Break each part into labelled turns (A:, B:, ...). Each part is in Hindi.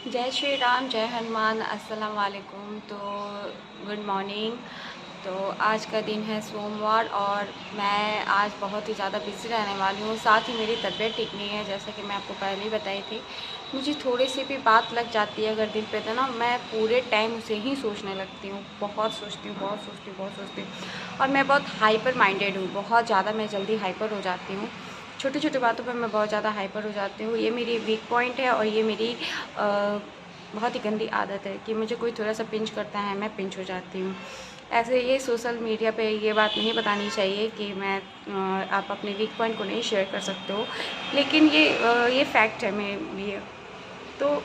A: जय श्री राम, जय हनुमान, अस्सलाम वालेकुम। तो गुड मॉर्निंग। तो आज का दिन है सोमवार और मैं आज बहुत ही ज़्यादा बिज़ी रहने वाली हूँ। साथ ही मेरी तबीयत ठीक नहीं है, जैसा कि मैं आपको पहले ही बताई थी। मुझे थोड़ी सी भी बात लग जाती है अगर दिल पे, तो ना मैं पूरे टाइम उसे ही सोचने लगती हूँ। बहुत सोचती हूँ, बहुत सोचती हूँ, बहुत सोचती हूँ। और मैं बहुत हाइपर माइंडेड हूँ, बहुत ज़्यादा मैं जल्दी हाइपर हो जाती हूँ। छोटी छोटी बातों पर मैं बहुत ज़्यादा हाइपर हो जाती हूँ। ये मेरी वीक पॉइंट है और ये मेरी बहुत ही गंदी आदत है कि मुझे कोई थोड़ा सा पिंच करता है, मैं पिंच हो जाती हूँ। ऐसे ये सोशल मीडिया पे ये बात नहीं बतानी चाहिए कि मैं आप अपने वीक पॉइंट को नहीं शेयर कर सकते हो, लेकिन ये फैक्ट है मेरे लिए। तो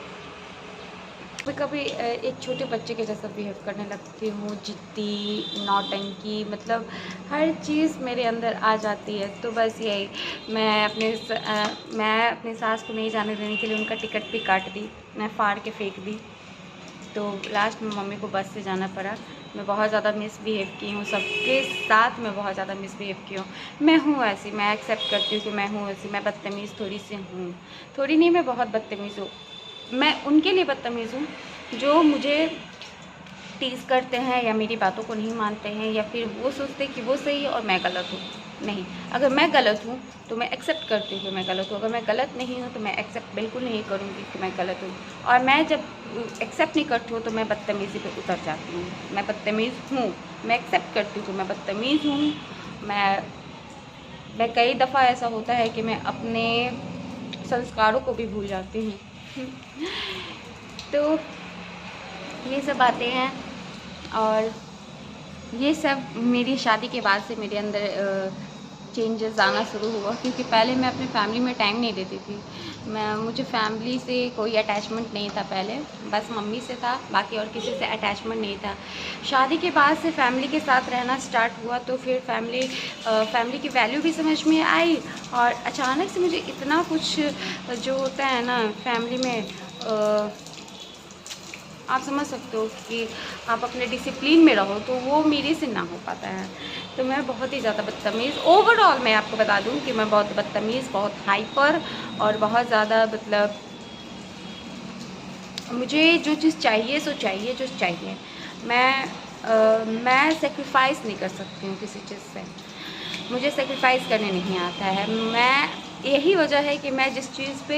A: मैं कभी एक छोटे बच्चे के जैसा बिहेव करने लगती हूँ, जिद्दी, नौटंकी, मतलब हर चीज़ मेरे अंदर आ जाती है। तो बस यही मैं अपनी सास को नहीं जाने देने के लिए उनका टिकट भी काट दी, मैं फाड़ के फेंक दी। तो लास्ट में मम्मी को बस से जाना पड़ा। मैं बहुत ज़्यादा मिसबिहेव की हूँ, सबके साथ मैं बहुत ज़्यादा मिसबिहेव की हूँ। मैं हूँ ऐसी, मैं एक्सेप्ट करती हूँ कि मैं हूँ ऐसी। मैं बदतमीज़ थोड़ी सी हूँ, थोड़ी नहीं, मैं बहुत बदतमीज़ हूँ। मैं उनके लिए बदतमीज़ हूँ जो मुझे टीज़ करते हैं या मेरी बातों को नहीं मानते हैं, या फिर वो सोचते हैं कि वो सही है और मैं गलत हूँ। नहीं, अगर मैं गलत हूँ तो मैं एक्सेप्ट करती हूँ कि मैं गलत हूँ। अगर मैं गलत नहीं हूँ तो मैं एक्सेप्ट बिल्कुल नहीं करूँगी कि मैं गलत हूँ। और मैं जब एक्सेप्ट नहीं करती हूँ तो मैं बदतमीज़ी पे उतर जाती हूँ। मैं बदतमीज़ हूँ, मैं एक्सेप्ट करती हूँ कि मैं बदतमीज़ हूँ। मैं कई दफ़ा ऐसा होता है कि मैं अपने संस्कारों को भी भूल जाती हूँ। तो ये सब बातें हैं। और ये सब मेरी शादी के बाद से मेरे अंदर चेंजेस आना शुरू हुआ, क्योंकि पहले मैं अपने फैमिली में टाइम नहीं देती थी। मुझे फैमिली से कोई अटैचमेंट नहीं था पहले, बस मम्मी से था, बाकी और किसी से अटैचमेंट नहीं था। शादी के बाद से फैमिली के साथ रहना स्टार्ट हुआ, तो फिर फैमिली की वैल्यू भी समझ में आई। और अचानक से मुझे इतना कुछ जो होता है ना फैमिली में, आप समझ सकते हो कि आप अपने डिसिप्लिन में रहो, तो वो मेरे से ना हो पाता है। तो मैं बहुत ही ज़्यादा बदतमीज़, ओवरऑल मैं आपको बता दूं कि मैं बहुत बदतमीज़, बहुत हाइपर और बहुत ज़्यादा, मतलब मुझे जो चीज़ चाहिए सो चाहिए, जो चाहिए। मैं सेक्रीफाइस नहीं कर सकती हूँ किसी चीज़ से। मुझे सेक्रीफाइस करने नहीं आता है। यही वजह है कि मैं जिस चीज़ पे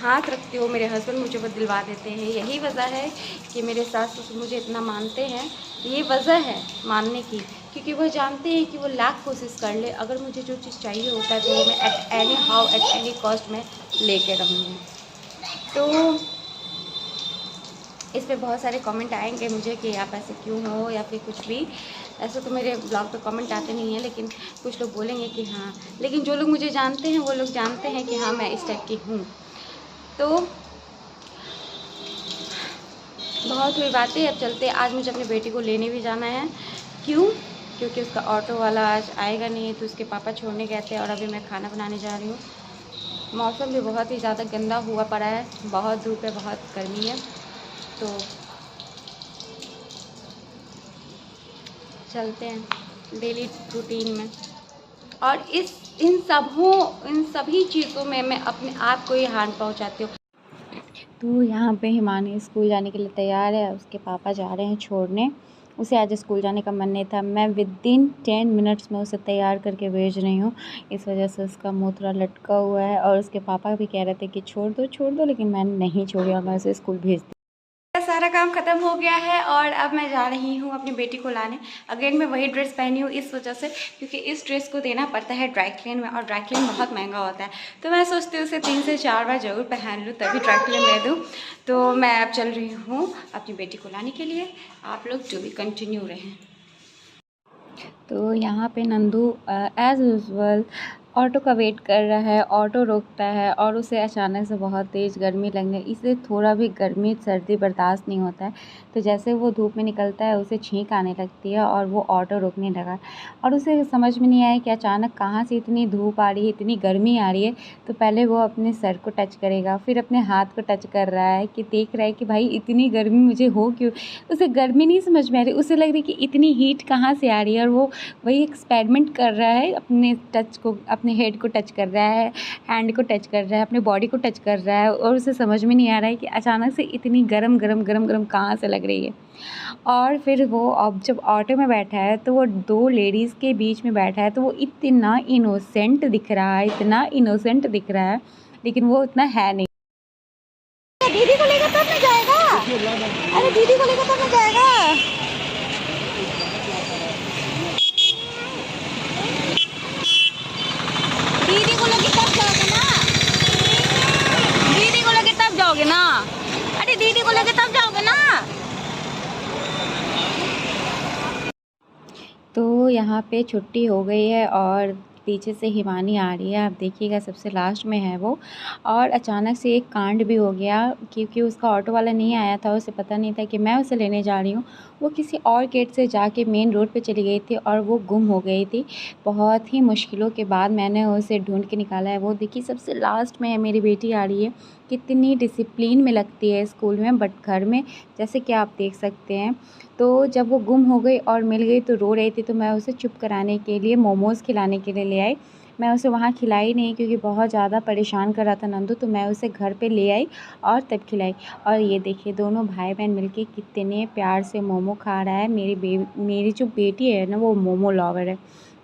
A: हाथ रखती हूँ, मेरे हस्बैंड मुझे वो दिलवा देते हैं। यही वजह है कि मेरे सास ससुर मुझे इतना मानते हैं। ये वजह है मानने की, क्योंकि वो जानते हैं कि वो लाख कोशिश कर ले, अगर मुझे जो चीज़ चाहिए होता है तो वो मैं at any how, at any cost में लेके रहूँगी। तो इस पे बहुत सारे कमेंट आएंगे मुझे कि आप ऐसे क्यों हो या फिर कुछ भी। ऐसे तो मेरे ब्लॉग पे कमेंट आते नहीं हैं, लेकिन कुछ लोग बोलेंगे कि हाँ, लेकिन जो लोग मुझे जानते हैं वो लोग जानते हैं कि हाँ मैं इस टाइप की हूँ। तो बहुत हुई बातें, अब चलते। आज मुझे अपनी बेटी को लेने भी जाना है। क्यों? क्योंकि उसका ऑटो वाला आज आएगा नहीं, तो उसके पापा छोड़ने गए थे और अभी मैं खाना बनाने जा रही हूँ। मौसम भी बहुत ही ज़्यादा गंदा हुआ पड़ा है, बहुत धूप है, बहुत गर्मी है। तो चलते हैं डेली रूटीन में। और इन सभी चीज़ों में मैं अपने आप को ही हार्म पहुंचाती हूँ। तो यहाँ पे हिमानी स्कूल जाने के लिए तैयार है, उसके पापा जा रहे हैं छोड़ने। उसे आज स्कूल जाने का मन नहीं था, मैं विदिन 10 मिनट्स में उसे तैयार करके भेज रही हूँ। इस वजह से उसका मुँह थोड़ा लटका हुआ है, और उसके पापा भी कह रहे थे कि छोड़ दो, लेकिन मैंने नहीं छोड़ा, मैं उसे स्कूल भेज दी। सारा काम खत्म हो गया है और अब मैं जा रही हूँ अपनी बेटी को लाने। अगेन मैं वही ड्रेस पहनी हूँ इस वजह से, क्योंकि इस ड्रेस को देना पड़ता है ड्राई क्लीन में, और ड्राई क्लीन बहुत महंगा होता है। तो मैं सोचती हूँ उसे 3 से 4 बार ज़रूर पहन लूँ, तभी ड्राई क्लीन में दूँ। तो मैं अब चल रही हूँ अपनी बेटी को लाने के लिए। आप लोग जो भी कंटिन्यू रहें। तो यहाँ पे नंदू एज़ यूजुअल ऑटो का वेट कर रहा है। ऑटो रोकता है और उसे अचानक से बहुत तेज़ गर्मी लगने, इसे थोड़ा भी गर्मी सर्दी बर्दाश्त नहीं होता है। तो जैसे वो धूप में निकलता है उसे छींक आने लगती है और वो ऑटो रोकने लगा। और उसे समझ में नहीं आया कि अचानक कहाँ से इतनी धूप आ रही है, इतनी गर्मी आ रही है। तो पहले वो अपने सर को टच करेगा, फिर अपने हाथ को टच कर रहा है कि देख रहा है कि भाई इतनी गर्मी मुझे हो क्यों। उसे गर्मी नहीं समझ में आ रही, उसे लग रही कि इतनी हीट कहाँ से आ रही है, और वो वही एक्सपेरिमेंट कर रहा है अपने टच को, अपने
B: अपने हेड को टच कर रहा है, हैंड को टच कर रहा है, अपने बॉडी को टच कर रहा है और उसे समझ में नहीं आ रहा है कि अचानक से इतनी गरम गरम गरम गरम कहाँ से लग रही है। और फिर वो अब जब ऑटो में बैठा है तो वो 2 लेडीज़ के बीच में बैठा है, तो वो इतना इनोसेंट दिख रहा है, इतना इनोसेंट दिख रहा है, लेकिन वो इतना है नहीं। दीदी को लेकर तब ना जाएगा, अरे दीदी को लेकर तब ना जाएगा। दीदी को लेके तब जाओगे ना, दीदी को लेके तब जाओगे ना, अरे दीदी को लेके तब जाओगे ना। तो यहाँ पे छुट्टी हो गई है और पीछे से हिमानी आ रही है, आप देखिएगा सबसे लास्ट में है वो। और अचानक से एक कांड भी हो गया क्योंकि उसका ऑटो वाला नहीं आया था, उसे पता नहीं था कि मैं उसे लेने जा रही हूँ। वो किसी और गेट से जाके मेन रोड पे चली गई थी और वो गुम हो गई थी। बहुत ही मुश्किलों के बाद मैंने उसे ढूंढ के निकाला है। वो देखिए सबसे लास्ट में है, मेरी बेटी आ रही है। कितनी डिसिप्लिन में लगती है स्कूल में, बट घर में जैसे कि आप देख सकते हैं। तो जब वो गुम हो गई और मिल गई तो रो रही थी, तो मैं उसे चुप कराने के लिए मोमोज़ खिलाने के लिए ले आई। मैं उसे वहाँ खिलाई नहीं क्योंकि बहुत ज़्यादा परेशान कर रहा था नंदू, तो मैं उसे घर पे ले आई और तब खिलाई। और ये देखिए दोनों भाई बहन मिलके कितने प्यार से मोमो खा रहा है। मेरी जो बेटी है ना वो मोमो लवर है,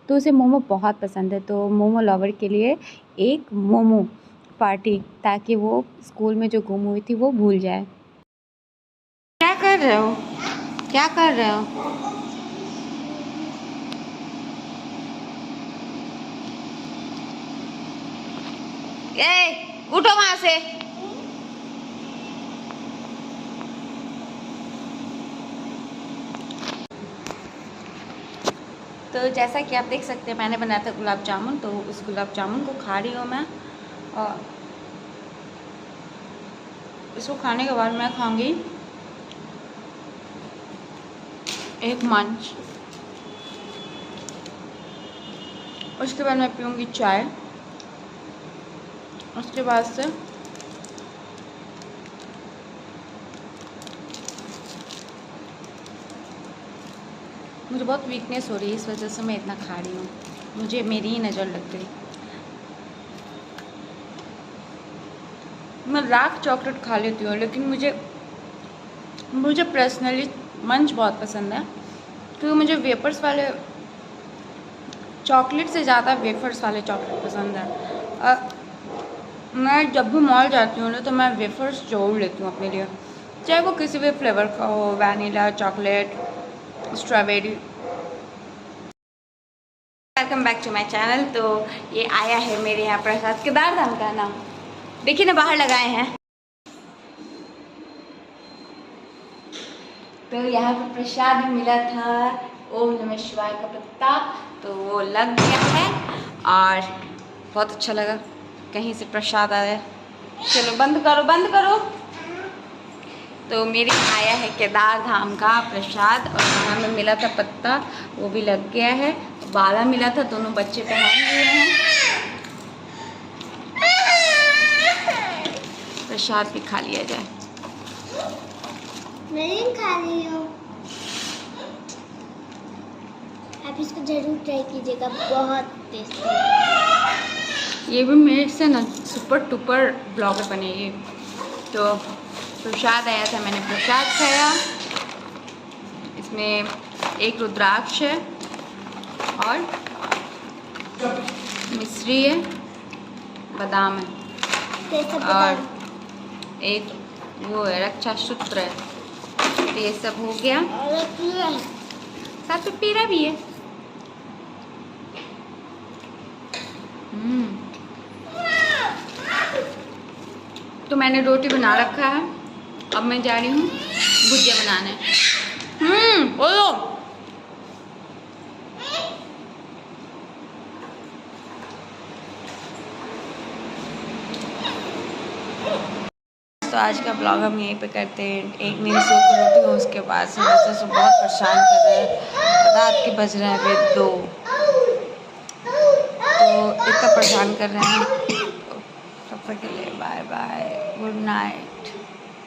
B: तो उसे मोमो बहुत पसंद है। तो मोमो लवर के लिए एक मोमो पार्टी, ताकि वो स्कूल में जो गुम हुई थी वो भूल जाए।
A: क्या कर रहे हो, क्या कर रहे हो? ए, उठो वहां से। तो जैसा कि आप देख सकते हैं मैंने बनाया था गुलाब जामुन, तो उस गुलाब जामुन को खा रही हूँ मैं। और इसको खाने के बाद मैं खाऊंगी एक मंच, उसके बाद मैं पीऊँगी चाय, उसके बाद से मुझे बहुत वीकनेस हो रही है, इस वजह से मैं इतना खा रही हूँ। मुझे मेरी ही नज़र लग गई। मैं लाख चॉकलेट खा लेती हूँ, लेकिन मुझे पर्सनली मंच बहुत पसंद है, क्योंकि मुझे वेफर्स वाले चॉकलेट से ज़्यादा वेफर्स वाले चॉकलेट पसंद है। मैं जब भी मॉल जाती हूँ ना तो मैं वेफर्स जोड़ लेती हूँ अपने लिए, चाहे वो किसी भी फ्लेवर का हो, vanilla, chocolate, strawberry. Welcome back to my channel. तो ये आया है मेरे यहाँ प्रसाद, केदार धाम का नाम देखिए ना, बाहर लगाए हैं। तो यहाँ पे प्रसाद भी मिला था, ओम नमः शिवाय का पत्ता, तो वो लग गया है और बहुत अच्छा लगा। कहीं से प्रसाद आया, चलो बंद करो बंद करो। तो मेरे आया है केदार धाम का प्रसाद, और यहाँ में मिला था पत्ता, वो भी लग गया है। बाला मिला था, दोनों बच्चे पहन लिए हैं। प्रसाद भी खा लिया जाए।
C: मैं खा रही हूँ, आप इसको जरूर ट्राई कीजिएगा, बहुत टेस्टी है।
A: ये भी मेरे से ना सुपर टुपर ब्लॉगर बनेगी। तो प्रसाद आया था, मैंने प्रसाद खाया। इसमें एक रुद्राक्ष है और मिश्री है, बादाम है और एक वो है रक्षा सूत्र है। तो ये सब हो गया, साथ में पीरा भी है। तो मैंने रोटी बना रखा है, अब मैं जा रही हूँ भुजिया बनाने। बोलो। तो आज का ब्लॉग हम यहीं पे करते हैं। एक नींद सो कर उठी हूँ, उसके बाद से वैसे से बहुत परेशान कर रहे हैं। रात के बज रहे हैं अभी 2, तो इतना परेशान कर रहे हैं। तब तक के लिए बाय बाय, गुड नाइट।